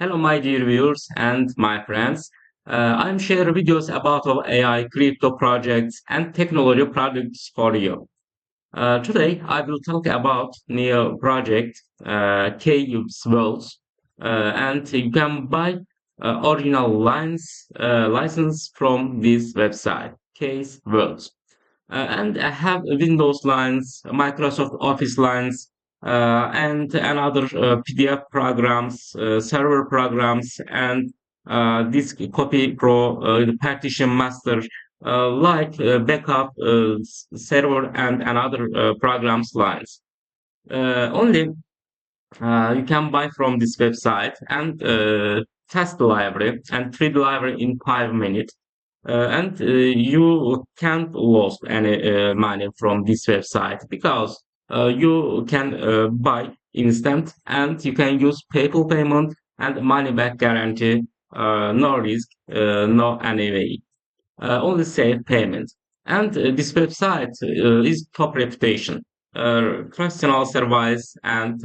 Hello, my dear viewers and my friends. I'm sharing videos about our AI, crypto projects, and technology products for you. Today, I will talk about new project, Cubes World, and you can buy original lines license from this website, Case World. And I have Windows lines, Microsoft Office lines, and another PDF programs, server programs, and Disk Copy Pro, the Partition Master, like backup server and another programs lines. Only you can buy from this website and test the library and treat the library in 5 minutes. And you can't lose any money from this website because you can buy instant and you can use PayPal payment and money back guarantee, no risk, no anyway, only safe payment. And this website is top reputation, professional service and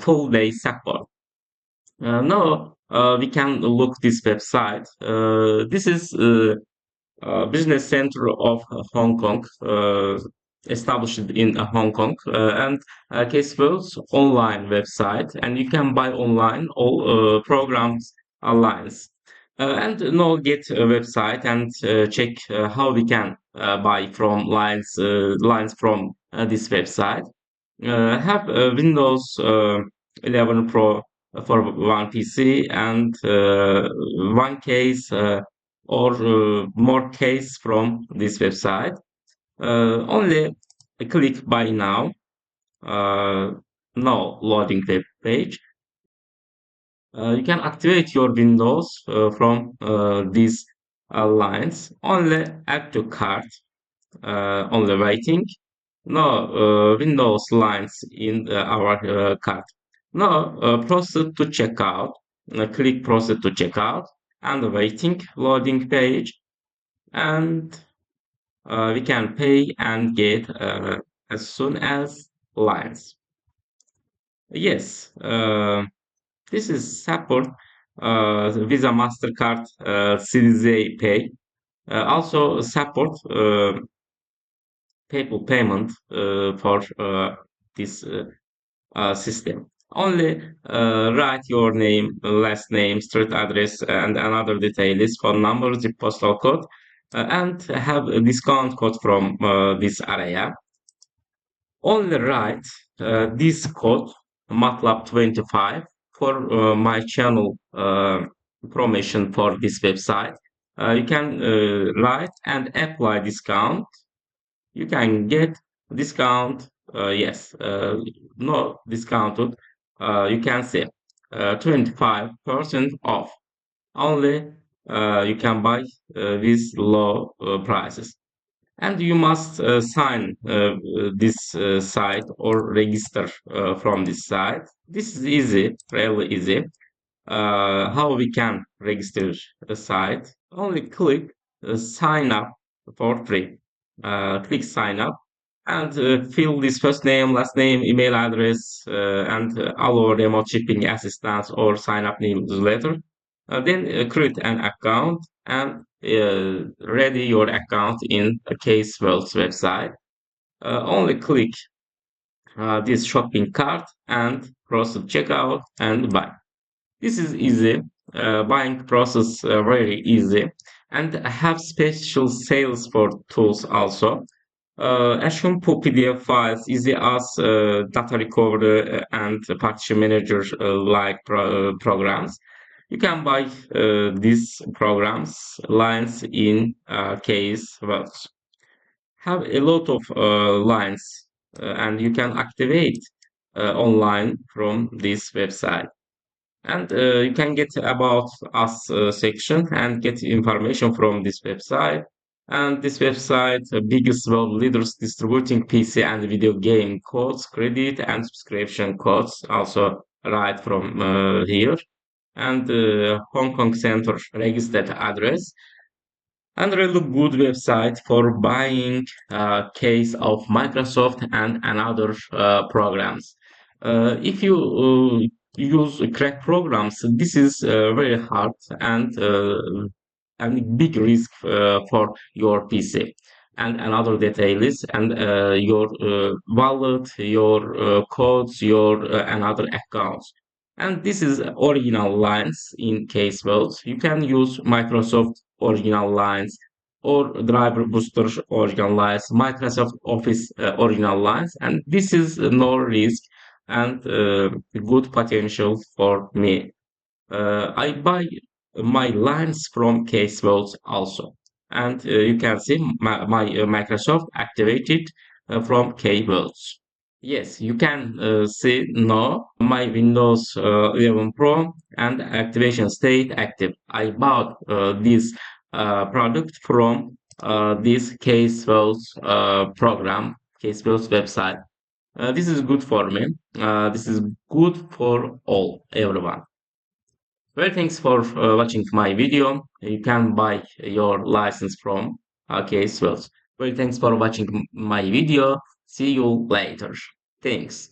full day support. Now we can look this website. This is business center of Hong Kong, established in Hong Kong, and Caseworld's online website, and you can buy online all programs online. And now get a website and check how we can buy from lines from this website. Have Windows 11 Pro for one PC and one case or more case from this website. Only click buy now. Uh, Now loading web page. You can activate your Windows from these lines. Only add to cart. Only waiting. No Windows lines in our cart. Now proceed to checkout. Click proceed to checkout and waiting loading page, and we can pay and get as soon as lines. Yes, this is support Visa, Mastercard, Series A Pay. Also support PayPal payment for this system. Only write your name, last name, street address, and another details, phone number, zip postal code, and have a discount code from this area. Only write this code MATLAB 25 for my channel promotion for this website. You can write and apply discount. You can get discount. Yes, no discounted. You can say 25% off. Only you can buy with low prices, and you must sign this site or register from this site. This is easy, really easy. How we can register a site? Only click sign up for free. Click sign up and fill this first name, last name, email address, and allow remote shipping assistance or sign up newsletter. Then create an account and ready your account in a Case World's website. Only click this shopping cart and proceed checkout and buy. This is easy. Buying process very easy, and I have special sales for tools also. Shampoo PDF files, easy as data recovery and partition manager like programs. You can buy these programs lines in case works. Have a lot of lines and you can activate online from this website, and you can get about us section and get information from this website. And this website biggest world leaders distributing PC and video game codes, credit and subscription codes also right from here, and Hong Kong center registered address, and really good website for buying case of Microsoft and another programs. If you use crack programs, this is very hard and big risk for your PC. And another detail is and your wallet, your codes, your another accounts. And this is original lines in case files. You can use Microsoft original lines or Driver Booster original lines, Microsoft Office original lines, and this is no risk and good potential for me. I buy my lines from Case Vault also, and you can see my Microsoft activated from Case Vault. Yes, you can see now my Windows 11 Pro and activation state active. I bought this product from this Case Vault program, Case Vault website. This is good for me. This is good for all, everyone. Well, thanks for watching my video. You can buy your license from Case Wells. Well, thanks for watching my video. See you later. Thanks.